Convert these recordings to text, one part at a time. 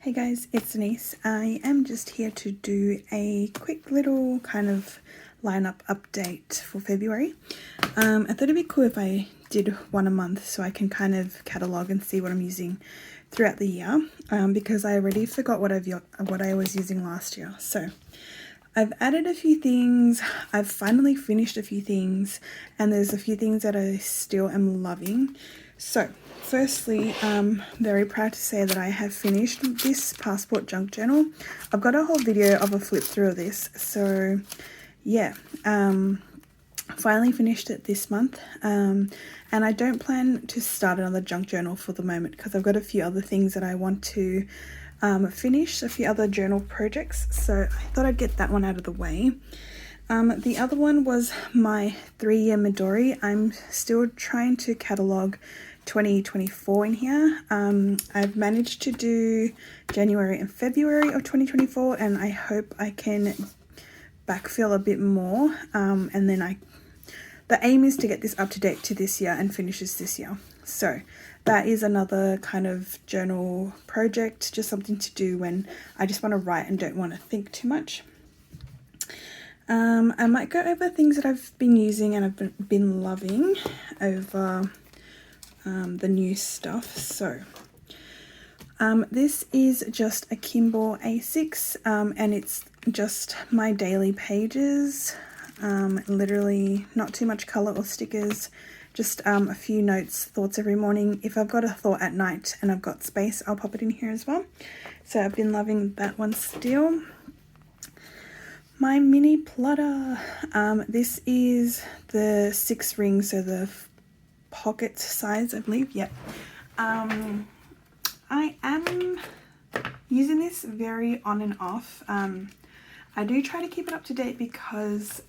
Hey guys, it's Denise. I am just here to do a quick little kind of lineup update for February. I thought it'd be cool if I did one a month so I can kind of catalogue and see what I'm using throughout the year, because I already forgot what I was using last year. So I've added a few things, I've finally finished a few things, and there's a few things that I still am loving. So firstly, I'm very proud to say that I have finished this passport junk journal. I've got a whole video of a flip through of this, so yeah, finally finished it this month, and I don't plan to start another junk journal for the moment because I've got a few other things that I want to finish, a few other journal projects, so I thought I'd get that one out of the way. The other one was my 3-year Midori. I'm still trying to catalogue 2024 in here. I've managed to do January and February of 2024, and I hope I can backfill a bit more, and then the aim is to get this up to date to this year and finishes this year. So that is another kind of journal project, just something to do when I just want to write and don't want to think too much. I might go over things that I've been using and I've been loving over the new stuff. So this is just a Kimball A6, and it's just my daily pages, literally not too much colour or stickers, just a few notes, thoughts every morning. If I've got a thought at night and I've got space, I'll pop it in here as well. So I've been loving that one still. My mini plotter, this is the 6 rings, so the pocket size, I believe. Yep. I am using this very on and off. I do try to keep it up to date because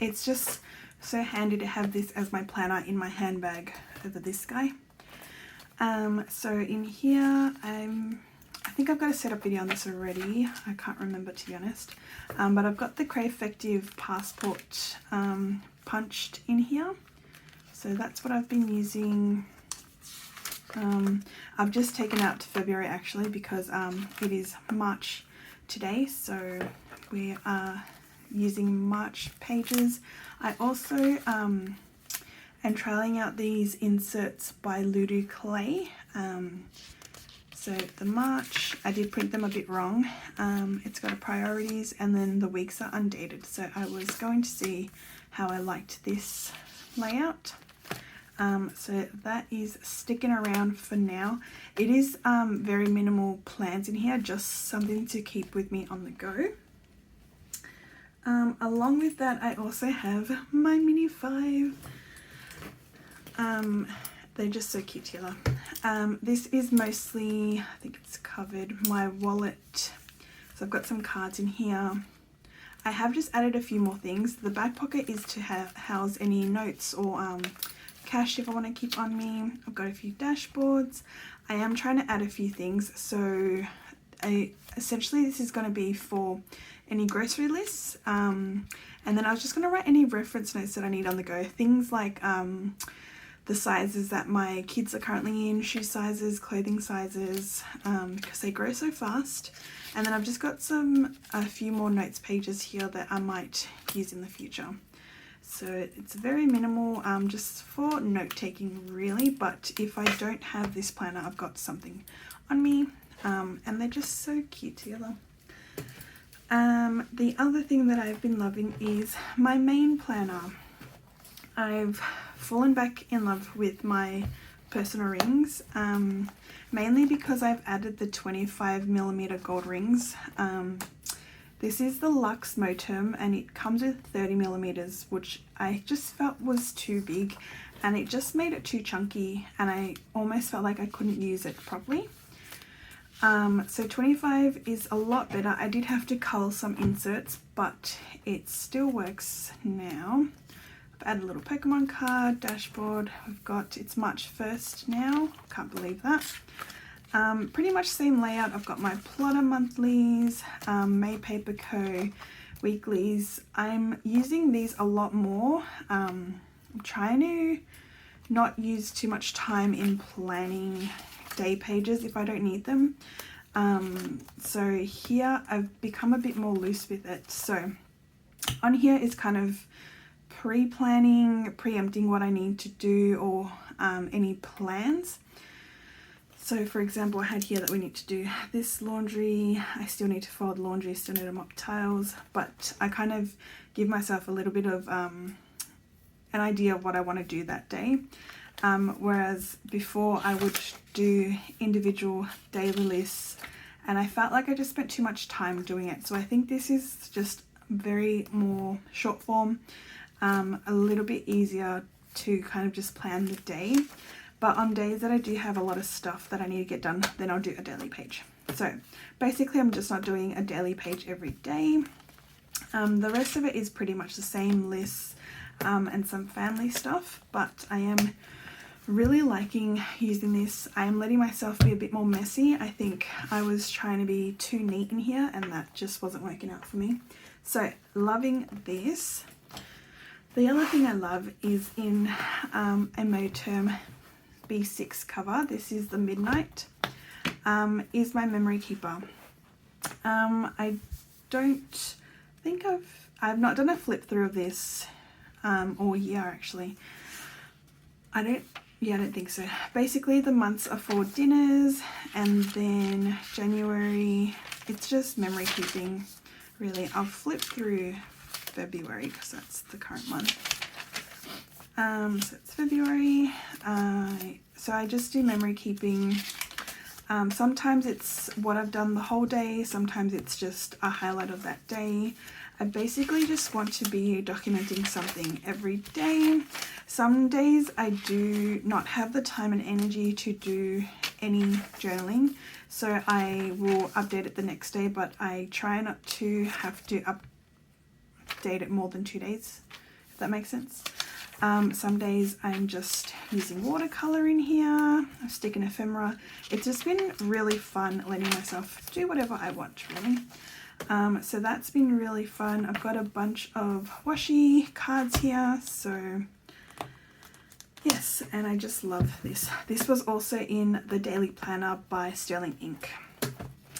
it's just so handy to have this as my planner in my handbag over this guy. So in here, I think I've got a setup video on this already. I can't remember, to be honest. But I've got the Crayfective passport punched in here. So that's what I've been using. I've just taken out to February actually because it is March today. So we are using March pages. I also am trialing out these inserts by Ludo Clay. So the March, I did print them a bit wrong. It's got a priorities and then the weeks are undated. So I was going to see how I liked this layout. So that is sticking around for now. It is very minimal plans in here, just something to keep with me on the go. Along with that, I also have my mini 5. They're just so cute together. This is mostly, I think it's covered, my wallet. So I've got some cards in here. I have just added a few more things. The back pocket is to house any notes or cash if I want to keep on me. I've got a few dashboards. I am trying to add a few things. So essentially this is going to be for any grocery lists. And then I was just going to write any reference notes that I need on the go. Things like the sizes that my kids are currently in, shoe sizes, clothing sizes, because they grow so fast. And then I've just got a few more notes pages here that I might use in the future. So it's very minimal, just for note taking really, but if I don't have this planner, I've got something on me, and they're just so cute together. The other thing that I've been loving is my main planner. I've fallen back in love with my personal rings, mainly because I've added the 25mm gold rings. This is the Luxe Moterm and it comes with 30mm, which I just felt was too big and it just made it too chunky and I almost felt like I couldn't use it properly. So 25 is a lot better. I did have to cull some inserts, but it still works now. I've added a little Pokemon card, dashboard. We've got, it's March 1st now. Can't believe that. Pretty much same layout. I've got my plotter monthlies, May Paper Co. weeklies. I'm using these a lot more. I'm trying to not use too much time in planning day pages if I don't need them. So here I've become a bit more loose with it. So on here is kind of pre-planning, preempting what I need to do, or any plans. So for example, I had here that we need to do this laundry. I still need to fold laundry, still need to mop tiles, but I kind of give myself a little bit of an idea of what I want to do that day. Whereas before I would do individual daily lists, and I felt like I just spent too much time doing it. So I think this is just very more short form, a little bit easier to kind of just plan the day. But on days that I do have a lot of stuff that I need to get done, then I'll do a daily page. So basically I'm just not doing a daily page every day. The rest of it is pretty much the same lists and some family stuff, but I am really liking using this. I am letting myself be a bit more messy. I think I was trying to be too neat in here and that just wasn't working out for me. So loving this. The other thing I love is in a moterm B6 cover. This is the Midnight, is my memory keeper. I don't think I've not done a flip through of this all year actually. I don't think so. Basically the months are for dinners, and then January it's just memory keeping really. I'll flip through February because that's the current month. So it's February. So I just do memory keeping. Sometimes it's what I've done the whole day, sometimes it's just a highlight of that day. I basically just want to be documenting something every day. Some days I do not have the time and energy to do any journaling, so I will update it the next day, but I try not to have to update it more than 2 days, if that makes sense. Some days I'm just using watercolor in here, I'm sticking ephemera. It's just been really fun letting myself do whatever I want, really. So that's been really fun. I've got a bunch of washi cards here, so yes, and I just love this. This was also in the Daily Planner by Sterling Ink.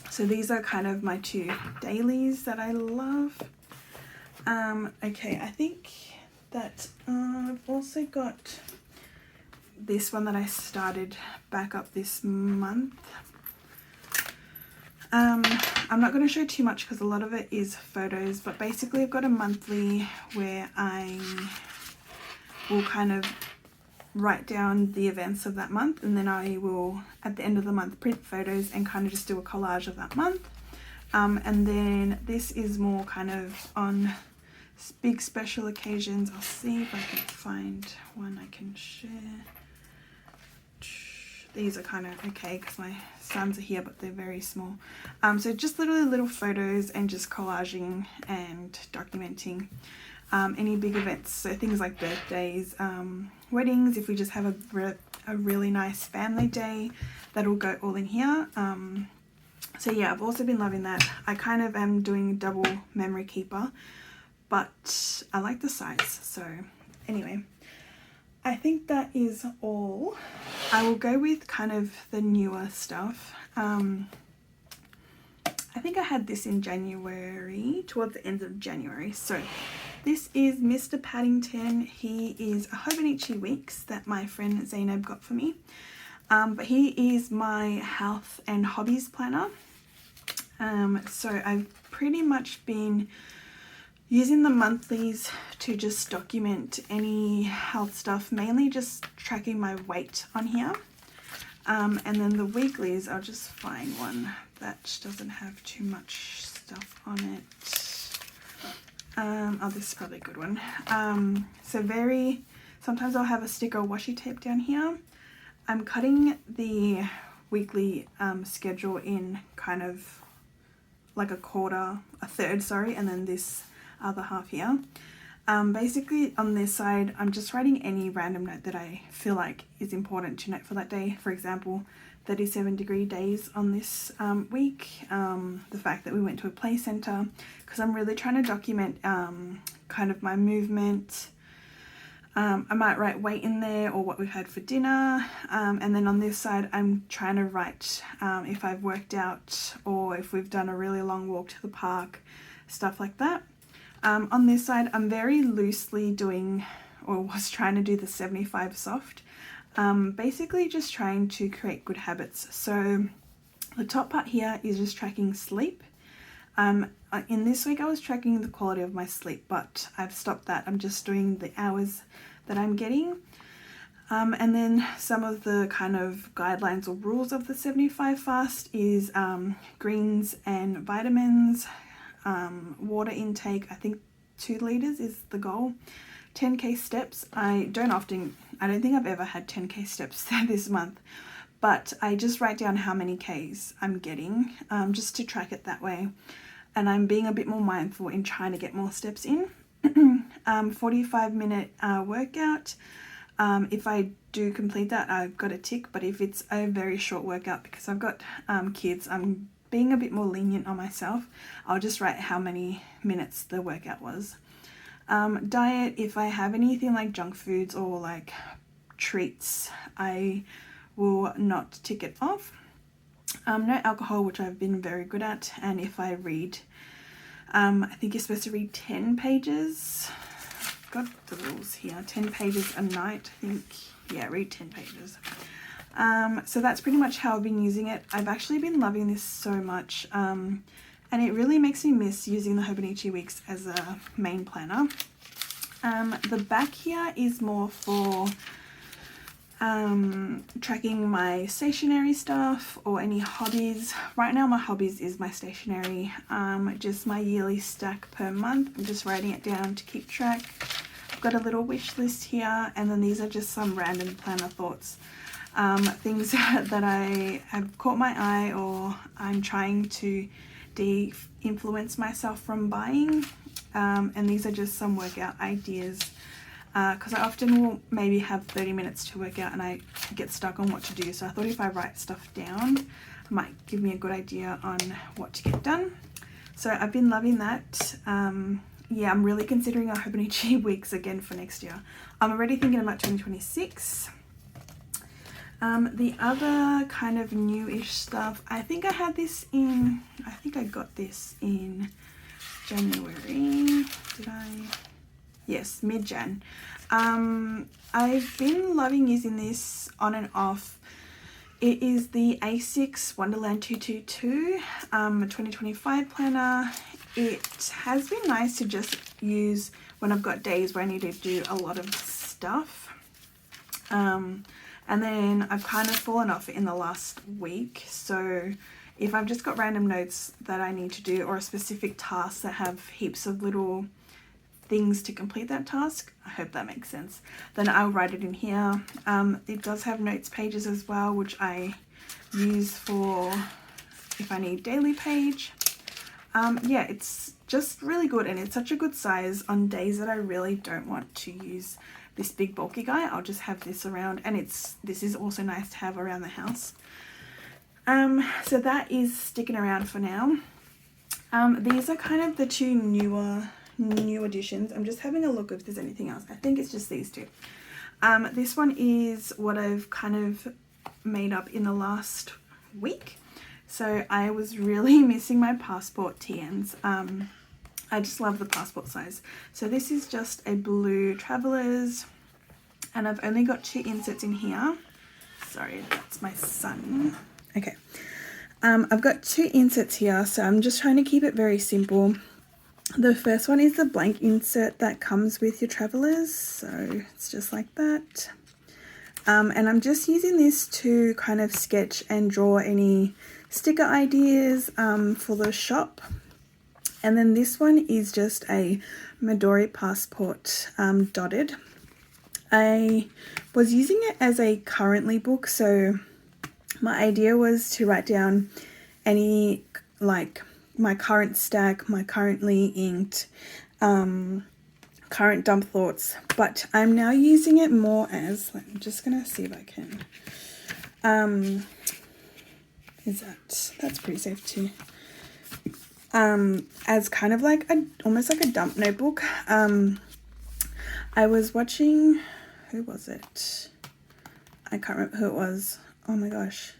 So these are kind of my two dailies that I love. Okay, I think that I've also got this one that I started back up this month. I'm not going to show too much because a lot of it is photos, but basically I've got a monthly where I will kind of write down the events of that month, and then I will at the end of the month print photos and kind of just do a collage of that month. And then this is more kind of on big special occasions. I'll see if I can find one I can share. These are kind of okay because my sons are here, but they're very small. So just literally little photos and just collaging and documenting any big events. So things like birthdays, weddings. If we just have a really nice family day, that'll go all in here. So yeah, I've also been loving that. I kind of am doing double memory keeper, but I like the size. So anyway, I think that is all. I will go with kind of the newer stuff. I think I had this in January, towards the end of January. So this is Mr. Paddington. He is a hobonichi weeks that my friend Zainab got for me. But he is my health and hobbies planner. So I've pretty much been using the monthlies to just document any health stuff, mainly just tracking my weight on here. And then the weeklies, I'll just find one that doesn't have too much stuff on it. Oh, this is probably a good one. Sometimes I'll have a sticker or washi tape down here. I'm cutting the weekly schedule in kind of like a third, and then this other half here. Basically on this side I'm just writing any random note that I feel like is important to note for that day. For example, 37-degree days on this week, the fact that we went to a play centre, because I'm really trying to document kind of my movement, I might write weight in there or what we've had for dinner, and then on this side I'm trying to write if I've worked out or if we've done a really long walk to the park, stuff like that. On this side I'm very loosely doing, or was trying to do, the 75 soft, basically just trying to create good habits. So the top part here is just tracking sleep. In this week I was tracking the quality of my sleep, but I've stopped that. I'm just doing the hours that I'm getting. And then some of the kind of guidelines or rules of the 75 fast is greens and vitamins, water intake, I think 2 liters is the goal, 10k steps. I don't think I've ever had 10k steps this month, but I just write down how many Ks I'm getting, just to track it that way. And I'm being a bit more mindful in trying to get more steps in. 45-minute workout. If I do complete that, I've got a tick, but if it's a very short workout, because I've got kids, I'm being a bit more lenient on myself. I'll just write how many minutes the workout was. Diet, if I have anything like junk foods or like treats, I will not tick it off. No alcohol, which I've been very good at, and if I read, I think you're supposed to read 10 pages. I've got the rules here, 10 pages a night, I think. Yeah, read 10 pages. So that's pretty much how I've been using it. I've actually been loving this so much, and it really makes me miss using the Hobonichi weeks as a main planner. The back here is more for tracking my stationery stuff or any hobbies. Right now my hobbies is my stationery, just my yearly stack per month. I'm just writing it down to keep track. I've got a little wish list here, and then these are just some random planner thoughts, things that I have caught my eye or I'm trying to de-influence myself from buying, and these are just some workout ideas. Because I often will maybe have 30 minutes to work out and I get stuck on what to do. So I thought if I write stuff down, it might give me a good idea on what to get done. So I've been loving that. Yeah, I'm really considering our Hobonichi weeks again for next year. I'm already thinking about 2026. The other kind of newish stuff, I think I got this in January. Did I? Yes, mid-Jan. I've been loving using this on and off. It is the A6 Wonderland 222 2025 planner. It has been nice to just use when I've got days where I need to do a lot of stuff. And then I've kind of fallen off in the last week. So if I've just got random notes that I need to do or a specific task that have heaps of little things to complete that task, I hope that makes sense, then I'll write it in here. It does have notes pages as well, which I use for if I need daily page. Yeah, it's just really good, and it's such a good size on days that I really don't want to use this big bulky guy. I'll just have this around, and this is also nice to have around the house. So that is sticking around for now. These are kind of the two new additions. I'm just having a look if there's anything else. I think it's just these two. This one is what I've kind of made up in the last week. So I was really missing my passport TNs. I just love the passport size. So this is just a blue Travelers, and I've only got 2 inserts in here. Sorry, that's my son. Okay. I've got 2 inserts here, so I'm just trying to keep it very simple. The first one is the blank insert that comes with your Travelers, so it's just like that. And I'm just using this to kind of sketch and draw any sticker ideas for the shop. And then this one is just a Midori passport dotted. I was using it as a currently book, so my idea was to write down any, like, my current stack, my currently inked, current dump thoughts, but I'm now using it more as, I'm just gonna see if I can, that's pretty safe too, as kind of like almost like a dump notebook. I was watching, who was it? I can't remember who it was. Oh my gosh.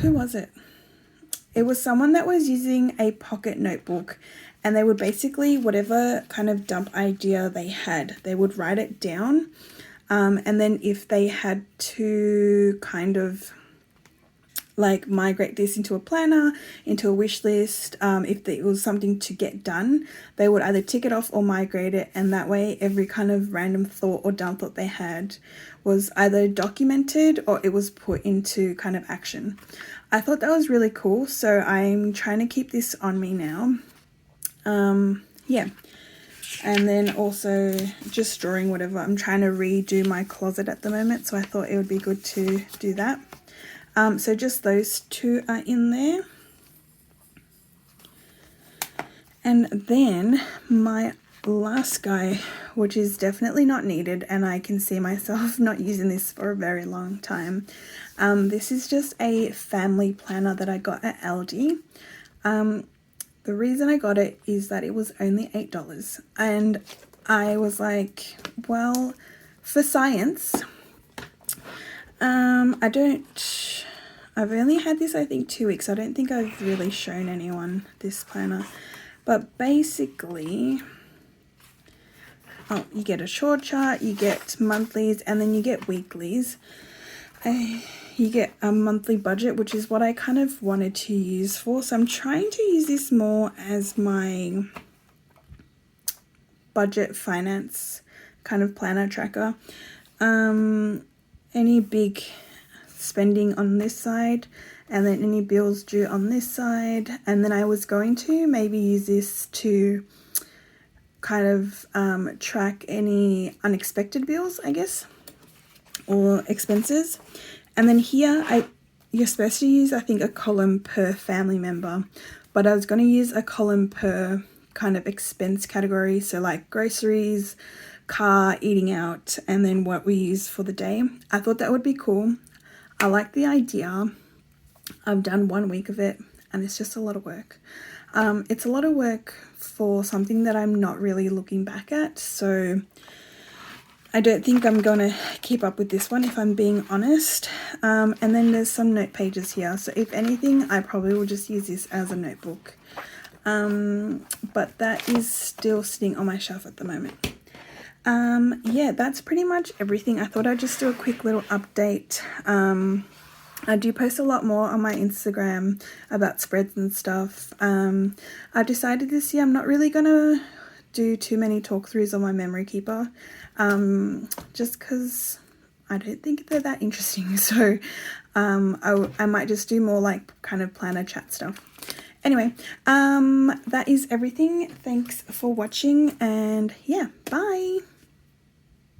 Who was it? It was someone that was using a pocket notebook, and they would basically, whatever kind of dump idea they had, they would write it down. And then if they had to kind of like migrate this into a planner, into a wish list, if it was something to get done, they would either tick it off or migrate it, and that way every kind of random thought or dump thought they had was either documented or it was put into kind of action. I thought that was really cool, so I'm trying to keep this on me now. Yeah. And then also just drawing whatever. I'm trying to redo my closet at the moment, so I thought it would be good to do that. So just those two are in there. And then my last guy, which is definitely not needed, and I can see myself not using this for a very long time. This is just a family planner that I got at Aldi. The reason I got it is that it was only $8, and I was like, well, for science, I've only had this I think 2 weeks. I don't think I've really shown anyone this planner, but basically, you get a short chart, you get monthlies, and then you get weeklies. You get a monthly budget, which is what I kind of wanted to use for. So I'm trying to use this more as my budget finance kind of planner tracker. Any big spending on this side, and then any bills due on this side. And then I was going to maybe use this to kind of track any unexpected bills, I guess, or expenses. And then here, you're supposed to use, I think, a column per family member, but I was going to use a column per kind of expense category. So like groceries, car, eating out, and then what we use for the day. I thought that would be cool. I like the idea. I've done 1 week of it, and it's just a lot of work. It's a lot of work for something that I'm not really looking back at, so I don't think I'm going to keep up with this one, if I'm being honest. And then there's some note pages here. So if anything, I probably will just use this as a notebook. But that is still sitting on my shelf at the moment. Yeah, that's pretty much everything. I thought I'd just do a quick little update. I do post a lot more on my Instagram about spreads and stuff. I've decided this year I'm not really going to do too many talk throughs on my memory keeper, just because I don't think they're that interesting. So I might just do more like kind of planner chat stuff. Anyway, that is everything. Thanks for watching, and yeah, bye.